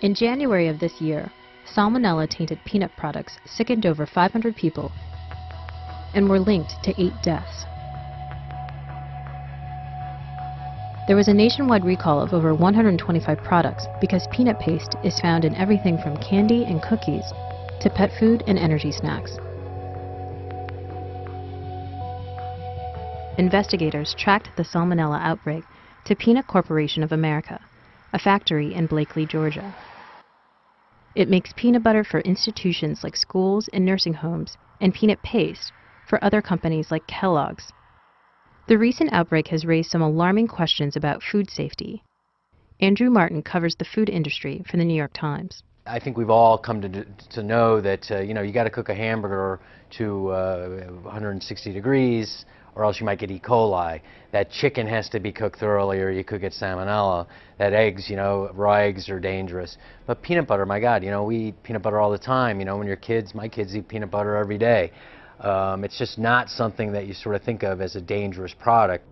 In January of this year, salmonella-tainted peanut products sickened over 500 people and were linked to 8 deaths. There was a nationwide recall of over 125 products because peanut paste is found in everything from candy and cookies to pet food and energy snacks. Investigators tracked the salmonella outbreak to Peanut Corporation of America, a factory in Blakely, Georgia. It makes peanut butter for institutions like schools and nursing homes and peanut paste for other companies like Kellogg's. The recent outbreak has raised some alarming questions about food safety. Andrew Martin covers the food industry for the New York Times. I think we've all come to know that you got to cook a hamburger to 160 degrees, or else you might get E. coli. That chicken has to be cooked thoroughly, or you could get salmonella. That eggs, raw eggs are dangerous. But peanut butter, my God, we eat peanut butter all the time. When you're kids, my kids eat peanut butter every day. It's just not something that you sort of think of as a dangerous product.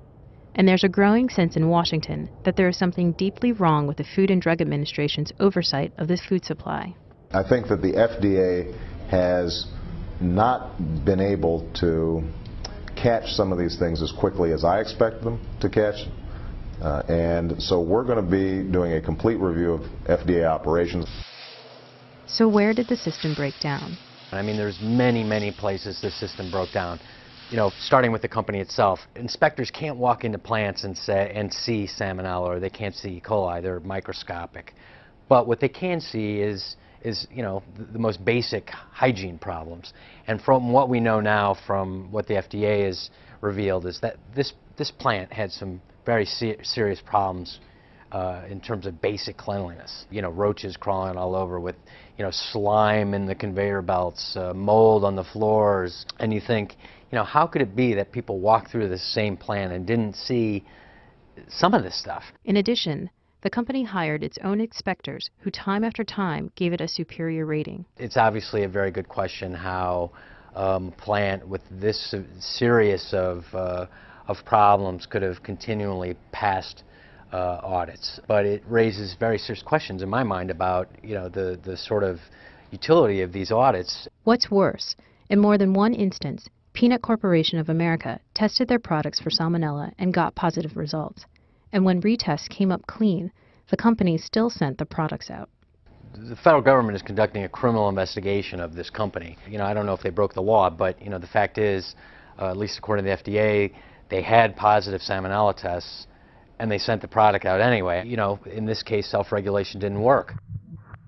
And there's a growing sense in Washington that there is something deeply wrong with the Food and Drug Administration's oversight of this food supply. I think that the FDA has not been able to catch some of these things as quickly as I expect them to catch. And so we're going to be doing a complete review of FDA operations. So where did the system break down? I mean, there's many places the system broke down. Starting with the company itself. Inspectors can't walk into plants and see salmonella, or they can't see E. coli. They're microscopic. But what they can see is the most basic hygiene problems. And from what we know now, from what the FDA has revealed, is that this plant had some very serious problems in terms of basic cleanliness. Roaches crawling all over with, slime in the conveyor belts, mold on the floors. And you think, how could it be that people walk through the same plant and didn't see some of this stuff? In addition, the company hired its own inspectors who time after time gave it a superior rating. It's obviously a very good question how a plant with this serious of problems could have continually passed audits. But it raises very serious questions in my mind about the sort of utility of these audits. What's worse, in more than one instance, Peanut Corporation of America tested their products for salmonella and got positive results. And when retests came up clean, the company still sent the products out. The federal government is conducting a criminal investigation of this company. I don't know if they broke the law, but the fact is, at least according to the FDA, they had positive salmonella tests and they sent the product out anyway. In this case, self-regulation didn't work.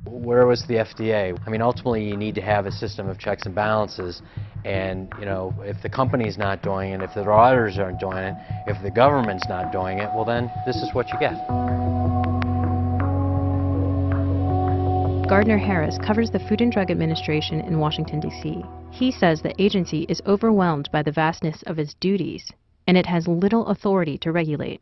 Where was the FDA? I mean, ultimately, you need to have a system of checks and balances. And, if the company's not doing it, if the auditors aren't doing it, if the government's not doing it, well, then this is what you get. Gardner Harris covers the Food and Drug Administration in Washington, D.C. He says the agency is overwhelmed by the vastness of its duties, and it has little authority to regulate.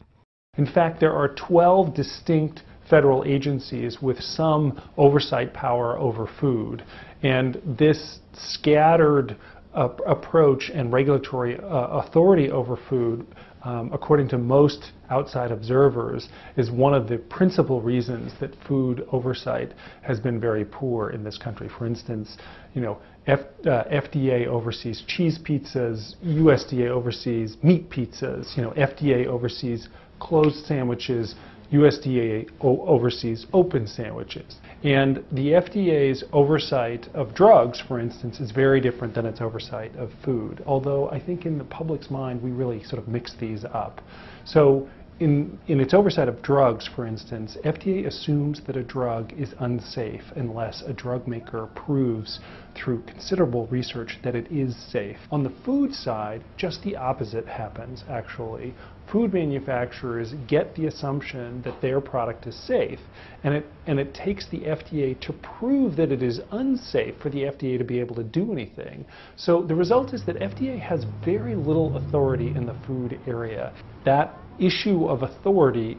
In fact, there are 12 distinct federal agencies with some oversight power over food. And this scattered approach and regulatory authority over food, according to most outside observers, is one of the principal reasons that food oversight has been very poor in this country. For instance, FDA oversees cheese pizzas, USDA oversees meat pizzas, FDA oversees closed sandwiches, USDA oversees open sandwiches. And the FDA's oversight of drugs, for instance, is very different than its oversight of food. Although I think in the public's mind, we really sort of mix these up. So in its oversight of drugs, for instance, FDA assumes that a drug is unsafe unless a drug maker proves through considerable research that it is safe. On the food side, just the opposite happens, actually. Food manufacturers get the assumption that their product is safe, and it takes the FDA to prove that it is unsafe for the FDA to be able to do anything. So the result is that FDA has very little authority in the food area. That issue of authority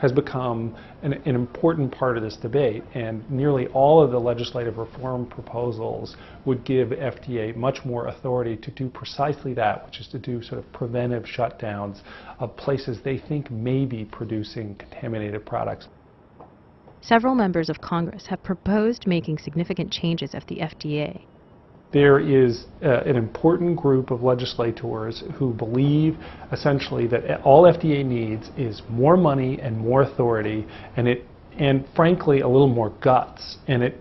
has become an important part of this debate, and nearly all of the legislative reform proposals would give FDA much more authority to do precisely that, which is to do sort of preventive shutdowns of places they think may be producing contaminated products. Several members of Congress have proposed making significant changes at the FDA. There is an important group of legislators who believe essentially that all FDA needs is more money and more authority, and frankly a little more guts, and it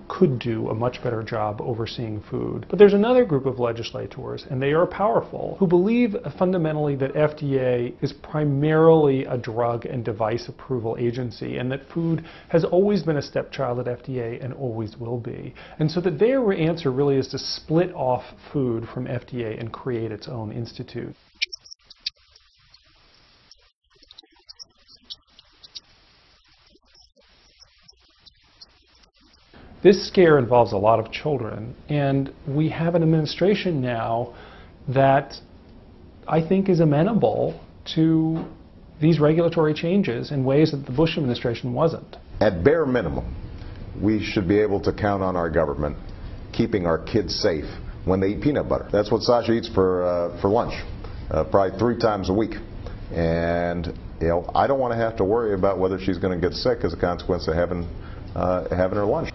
could do a much better job overseeing food. But there's another group of legislators, and they are powerful, who believe fundamentally that FDA is primarily a drug and device approval agency, and that food has always been a stepchild at FDA and always will be. And so that their answer really is to split off food from FDA and create its own institute. This scare involves a lot of children, and we have an administration now that I think is amenable to these regulatory changes in ways that the Bush administration wasn't. At bare minimum, we should be able to count on our government keeping our kids safe when they eat peanut butter. That's what Sasha eats for lunch, probably 3 times a week. And I don't want to have to worry about whether she's going to get sick as a consequence of having her lunch.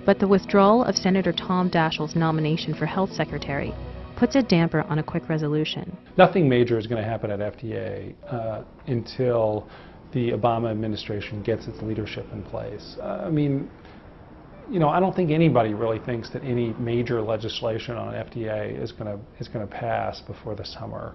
But the withdrawal of Senator Tom Daschle's nomination for Health Secretary puts a damper on a quick resolution. Nothing major is going to happen at FDA until the Obama administration gets its leadership in place. I mean, I don't think anybody really thinks that any major legislation on FDA is going to pass before the summer.